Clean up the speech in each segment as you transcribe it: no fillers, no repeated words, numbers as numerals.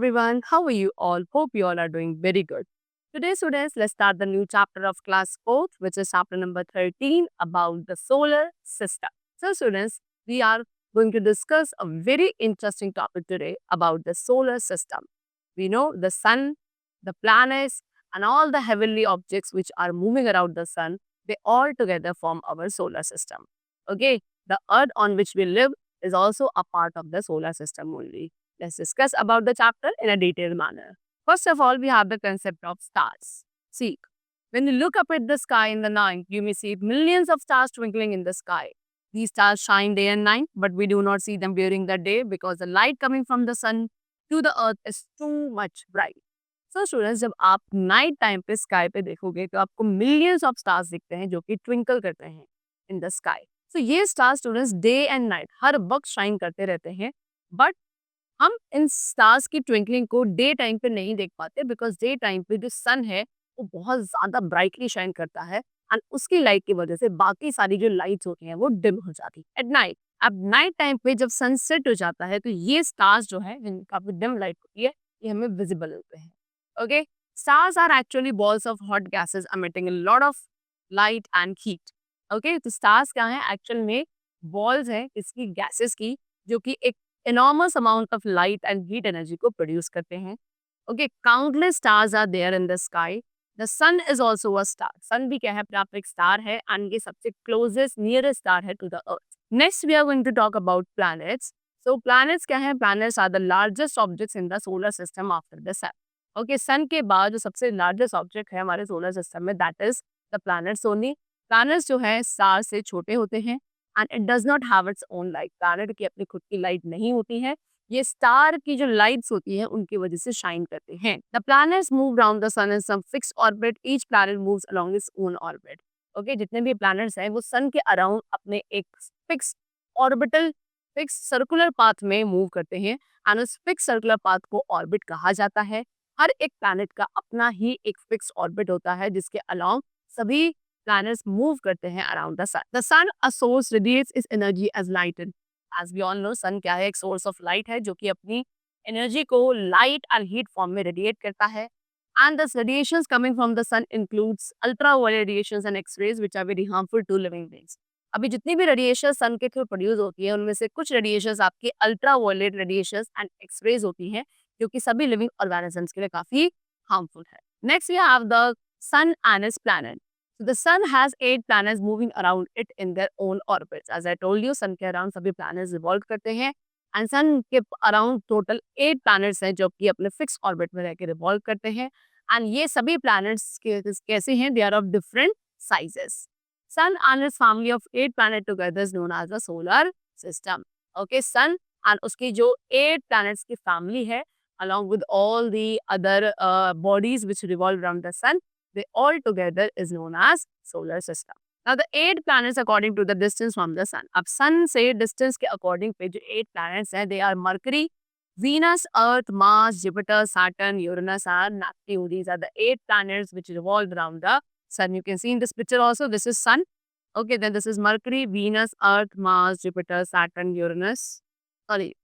everyone. How are you all? Hope you all are doing very good. Today, students, let's start the new chapter of class 4th, which is chapter number 13 about the solar system. So, students, we are going to discuss a very interesting topic today about the solar system. We know the sun, the planets, and all the heavenly objects which are moving around the sun, they all together form our solar system. Okay, the earth on which we live is also a part of the solar system only. Let's discuss about the chapter in a detailed manner. First of all, we have the concept of stars. See, when you look up at the sky in the night, you may see millions of stars twinkling in the sky. These stars shine day and night, but we do not see them during the day because the light coming from the sun to the earth is too much bright. So students जब आप night time पे sky पे देखोगे तो आपको millions of stars दिखते हैं जो कि ट्विंकल करते हैं इन द स्काई. सो ये star students day and night हर वक्त शाइन करते रहते हैं. बट हम इन स्टार्स की ट्विंकलिंग को डे टाइम पे नहीं देख पाते बिकॉज डे टाइम पे जो सन है वो बहुत ज्यादा ब्राइटली शाइन करता है एंड उसकी लाइट की वजह से बाकी सारी जो लाइट्स होती हैं वो डिम हो जाती है एट नाइट. अब नाइट टाइम पे जब सनसेट हो जाता है तो ये स्टार्स जो है जिनकी काफी डिम लाइट होती है ये हमें विजिबल होते हैं. Okay, stars are actually balls of hot gases emitting a lot of light and heat. Okay, तो स्टार्स क्या है एक्चुअल में बॉल्स हैं इसकी गैसेस की जो कि एक enormous amount of light and heat energy को produce करते हैं. Okay, countless stars are there in the sky. The sun is also a star. Sun भी क्या है अपने आप में एक star है and ये सबसे closest nearest star है to the earth. Next we are going to talk about planets. So planets क्या है? Planets are the largest objects in the solar system after the sun. Okay, sun के बाद जो सबसे largest object है हमारे solar system में that is the planets only. Planets जो है stars से छोटे होते हैं and it does not have its own light. Planet की अपनी खुद की लाइट नहीं होती है. ये स्टार की जो लाइट्स होती है उनकी वजह से शाइन करते हैं. The planets move around the sun in some fixed orbit. Each planet moves along its own orbit. Okay, जितने भी प्लैनेट्स हैं वो सन के अराउंड अपने एक fix orbital fix circular path में मूव करते हैं एंड उस फिक्स सर्कुलर पाथ को ऑर्बिट कहा जाता है. हर एक प्लैनेट का अपना ही एक फिक्स ऑर्बिट होता है जिसके अलाउंग सभी planets move करते हैं around the sun. The sun, a source, radiates its energy as light. And as we all know, sun क्या है? एक source of light है जो कि अपनी energy को light and heat form में radiate करता है. And the radiations coming from the sun includes ultraviolet radiations and X-rays which are very harmful to living beings. अभी जितनी भी रेडिएशन सन के थ्रू प्रोड्यूस होती है उनमें से कुछ रेडिएशंस आपकी अल्ट्रावायलेट रेडिएशंस एंड एक्सरेज होती हैं जो कि सभी लिविंग ऑर्गेनिजम्स के लिए काफी हार्मफुल है. Next we have the sun and its planet. So the sun has 8 planets moving around it in their own orbits. As I told you, sun के around सभी planets revolve करते हैं and sun के around total 8 planets हैं जो कि अपने fixed orbit में रह के revolve करते हैं and ये सभी planets कैसे हैं? They are of different sizes. Sun and its family of 8 planets together is known as the solar system. Okay, sun and उसकी जो 8 planets की family है along with all the other bodies which revolve around the sun, they all together is known as solar system. Now the 8 planets according to the distance from the sun. अब sun से distance के according पे जो 8 planets हैं they are Mercury, Venus, Earth, Mars, Jupiter, Saturn, Uranus and Neptune. These are the 8 planets which revolve around the sun. You can see in this picture also this is sun. Okay, then this is Mercury, Venus, Earth, Mars, Jupiter, Saturn, Uranus. Sorry,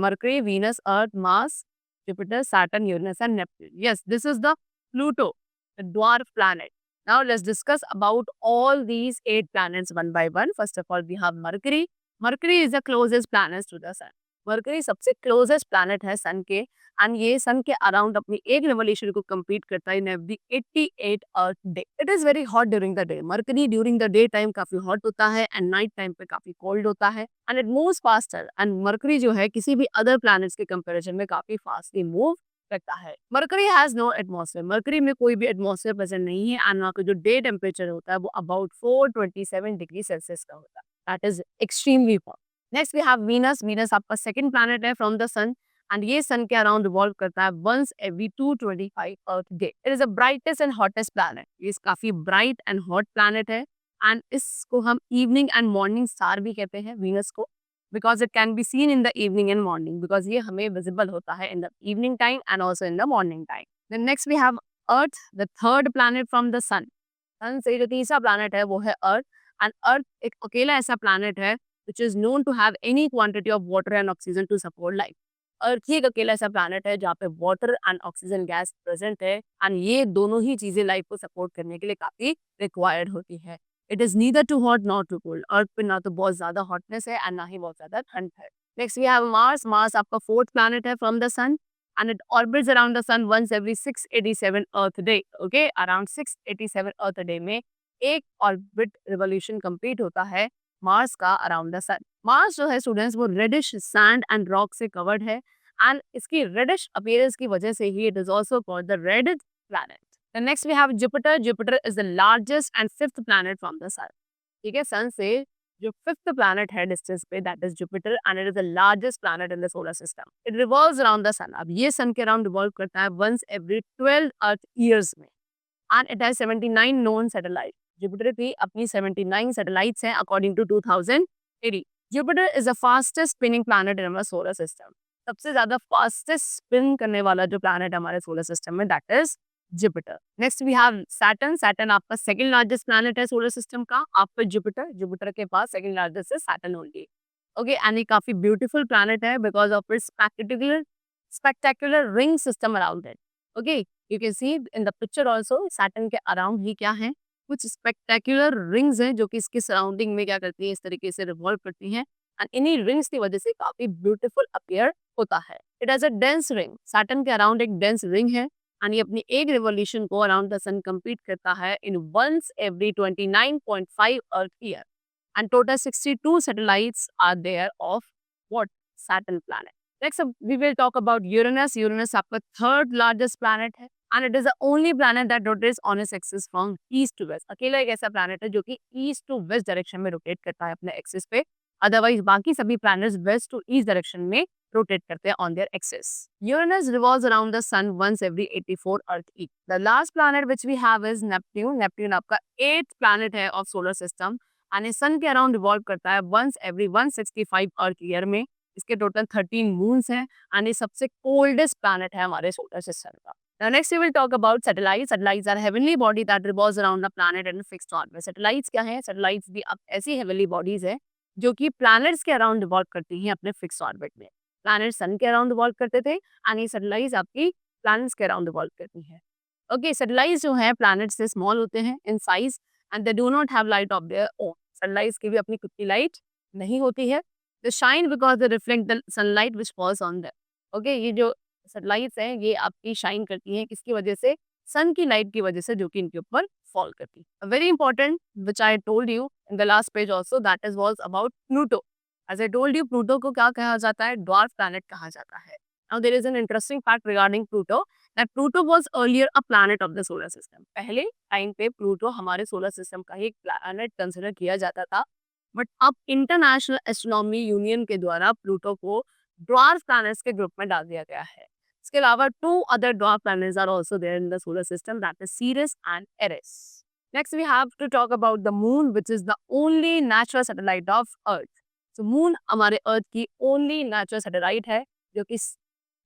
Mercury, Venus, Earth, Mars, Jupiter, Saturn, Uranus and Neptune. Yes, this is the Pluto, the dwarf planet. Now let's discuss about all these 8 planets one by one. First of all, we have Mercury. Mercury is the closest planet to the sun. Mercury सबसे closest planet है sun के and ये sun के around अपनी एक revolution को complete करता है in every 88 earth day. It is very hot during the day. Mercury during the day time काफी hot होता है and night time पे काफी cold होता है and it moves faster. And Mercury जो है किसी भी other planets के comparison में काफी fastly move करता है. Mercury has no atmosphere. Mercury में कोई भी atmosphere present नहीं है and वहाँ का जो day temperature होता है वो about 427 degree Celsius का होता है. That is extremely hot. Next we have Venus. Venus आपका second planet है from the sun and ये sun के around revolve करता है once every 225 earth day. It is the brightest and hottest planet. ये काफी bright and hot planet है and इसको हम evening and morning star भी कहते हैं Venus को because it can be seen in the evening and morning because ये हमें visible होता है in the evening time and also in the morning time. Then next we have Earth, the third planet from the sun. Sun से जो तीसरा planet है वो है Earth and Earth एक अकेला ऐसा planet है which is known to have any quantity of water and oxygen to support life. अर्थ ही एक अकेला ऐसा प्लैनेट है जहाँ पे water and oxygen gas present है एंड ये दोनों ही चीजें लाइफ को सपोर्ट करने के लिए काफी रिक्वायर्ड होती है। It is neither too hot not too cold. Earth पे ना तो बहुत ज्यादा हॉटनेस है एंड ना ही बहुत ज्यादा ठंड है। Next we have Mars. Mars आपका फोर्थ प्लैनेट है from the sun and it orbits around the sun once every 687 Earth day. Okay, around 687 Earth day में एक ऑर्बिट रिवॉल्यूशन कंप्लीट होता है मार्स का अराउंड द सन। मार्स जो है students वो रेडिश सैंड एंड रॉक से कवर्ड है एंड इसकी रेडिश अपीयरेंस की वजह से ही it is also called the red planet. The next we have Jupiter. Jupiter is the largest and fifth planet from the sun. ठीक है, सन से जो फिफ्थ प्लैनेट है डिस्टेंस पे that is Jupiter and it is the largest planet in the solar system. It revolves around the sun. अब ये sun के around revolve करता है वंस एवरी 12 अर्थ ईयर्स में and it has 79 known satellite. Jupiter की अपनी 79 satellites हैं according to 2018। Jupiter is the fastest spinning planet in our solar system. सबसे ज्यादा फास्टेस्ट स्पिन करने वाला जो प्लैनेट हमारे सोलर सिस्टम में that is Jupiter. Next we have Saturn. Saturn आपका सेकंड लार्जेस्ट प्लैनेट है सोलर सिस्टम का आफ्टर जुपिटर। जुपिटर के पास सेकंड लार्जेस्ट है सैटर्न ओनली। ओके, एंड ये काफी ब्यूटीफुल प्लैनेट है because of its spectacular ring system around it. Okay, you can see in the picture also Saturn के around ही क्या है, कुछ स्पेक्टेकुलर रिंग्स हैं जो कि इसके सराउंडिंग में क्या करती हैं, इस तरीके से रिवॉल्व करती हैं एंड इन्हीं रिंग्स की वजह से काफी ब्यूटीफुल अपीयर होता है। It has a dense ring. Saturn के अराउंड एक डेंस रिंग है एंड ये अपनी एक रिवॉल्यूशन को अराउंड द सन कंप्लीट करता है in once every 29.5 earth year and total 62 satellites are there of what Saturn planet. Next we will talk about Uranus. Uranus आपका थर्ड लार्जेस्ट प्लैनेट है and it is the only planet that rotates on its axis from east to west. अकेला एक ऐसा planet है जो कि east to west direction में rotate करता है अपने एक्सिस पे। अदरवाइज बाकी सभी planets waste to east direction में रोटेट करते हैं on their axis. Uranus revolves around the sun once every 84 earth each. The last planet which we have is Neptune. Neptune आपका 8th प्लैनेट है of solar system and ये sun के around revolve करता है once every 165 अर्थ year में। इसके total 13 moons हैं and ये सबसे कोल्डेस्ट प्लैनेट है हमारे सोलर सिस्टम का। Now next we will talk about satellites. Satellites are heavenly body that revolves around the planet in a fixed orbit. Satellites क्या है? Satellites भी अब ऐसी heavenly bodies है जो कि planets के अराउंड रिवॉल्व करती हैं अपने फिक्स ऑर्बिट में। प्लैनेट सन के अराउंड रिवॉल्व करते थे एंड ये सैटेलाइट्स आपकी प्लैनेट्स के अराउंड रिवॉल्व करती हैं। ओके, सैटेलाइट्स जो है प्लैनेट से स्मॉल होते हैं in size and they do not have light of their own. Satellites की भी अपनी खुद की लाइट नहीं होती है। They shine because they reflect the sunlight which falls on them. Okay, ये जो सैटेलाइट्स हैं ये आपकी शाइन करती हैं किसकी वजह से? सन की लाइट की वजह से जो कि इनके ऊपर फॉल करती है। Very important which I told you in the last page also that is was about Pluto. As I told you Pluto को क्या कहा जाता है? ड्वार्फ प्लैनेट कहा जाता है। Now there is an interesting fact regarding Pluto that Pluto was earlier a planet of the solar system. पहले time पे प्लूटो हमारे सोलर सिस्टम का ही एक प्लैनेट कंसिडर किया जाता था बट अब इंटरनेशनल एस्ट्रोनॉमी यूनियन के द्वारा प्लूटो को ड्वार्फ प्लैनेट्स के ग्रुप में डाल दिया गया है। इसके अलावा 2 other dwarf planets are also there in the solar system, that is Ceres and Eris. Next we have to talk about the moon which is the only natural satellite of earth. So moon हमारे earth की only natural satellite है जो कि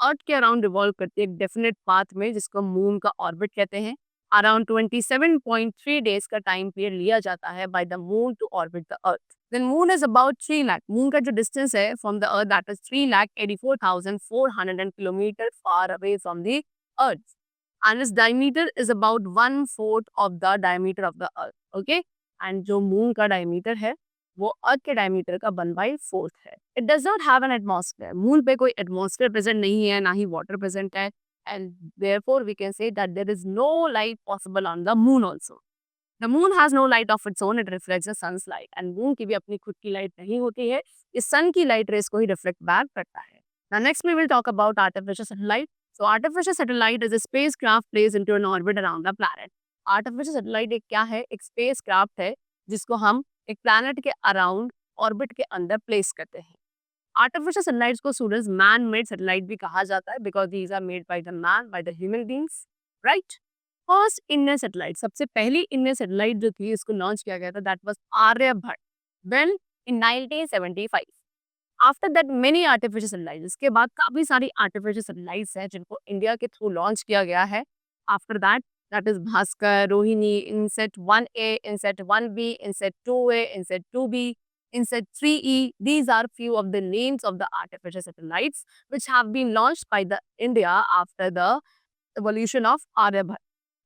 अर्थ के around revolve करती है एक definite path में जिसको मून का ऑर्बिट कहते हैं। अराउंड 27.3 डेज का टाइम पीरियड लिया जाता है by the moon to orbit the earth. Then moon is about 3 lakh. Moon का जो डिस्टेंस है from the earth that is 3,84,400 kilometre far away from the earth and its diameter is about 1/4 of the diameter of the earth. Okay, and जो moon का diameter है वो earth के diameter का 1/4 है। It does not have an atmosphere. Moon पे कोई atmosphere present नहीं है, ना ही वाटर प्रेजेंट है and therefore we can say that there is no light possible on the moon also. The moon has no light of its own, it reflects the sun's light and moon की भी अपनी खुद की light नहीं होती है, इस सन की लाइट रेस को ही रिफ्लेक्ट बैक करता है। Now next we will talk about artificial satellite. So artificial satellite is a spacecraft placed into an orbit around the planet. Artificial satellite एक क्या है? एक spacecraft है जिसको हम एक planet के अराउंड ऑर्बिट के अंदर प्लेस करते हैं। आर्टिफिशियल सैटेलाइट्स को स्टूडेंट्स मैन मेड सैटेलाइट भी कहा जाता है because these are made by the man, by the human beings, right. First Indian satellite, सबसे पहली इंडियन सैटेलाइट जो थी इसको लॉन्च किया गया था that was Aryabhata when in 1975। After that many artificial satellites, इसके बाद काफी सारी आर्टिफिशियल सैटेलाइट्स हैं जिनको इंडिया के थ्रू लॉन्च किया गया है। After that is Bhaskar, Rohini, INSAT 1A, INSAT 1B, INSAT 2A, INSAT 2B, INSET 3E. These are few of the names of the artificial satellites which have been launched by the India after the evolution of Aryabhat.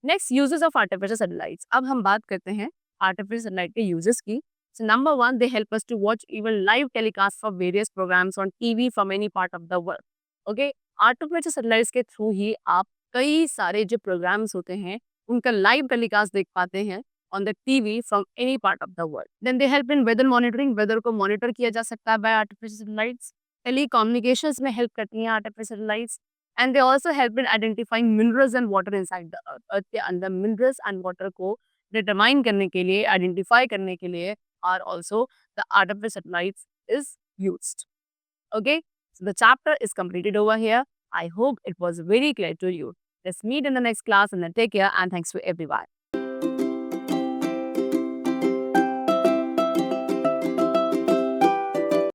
Next, uses of artificial satellites. अब हम बात करते हैं artificial satellite के uses की. So number one, they help us to watch even live telecasts of various programs on TV from any part of the world. Okay, artificial satellites के through ही आप कई सारे जो programs होते हैं उनका live telecast देख पाते हैं on the TV from any part of the world. Then they help in weather monitoring. Weather को monitor किया जा सकता है by artificial satellites. Telecommunications में help करती हैं artificial satellites. And they also help in identifying minerals and water inside the earth. Earth के अंदर minerals and water को determine करने के लिए, identify करने के लिए are also the artificial satellites is used. Okay, so the chapter is completed over here. I hope it was very clear to you. Let's meet in the next class and then take care and thanks to everyone.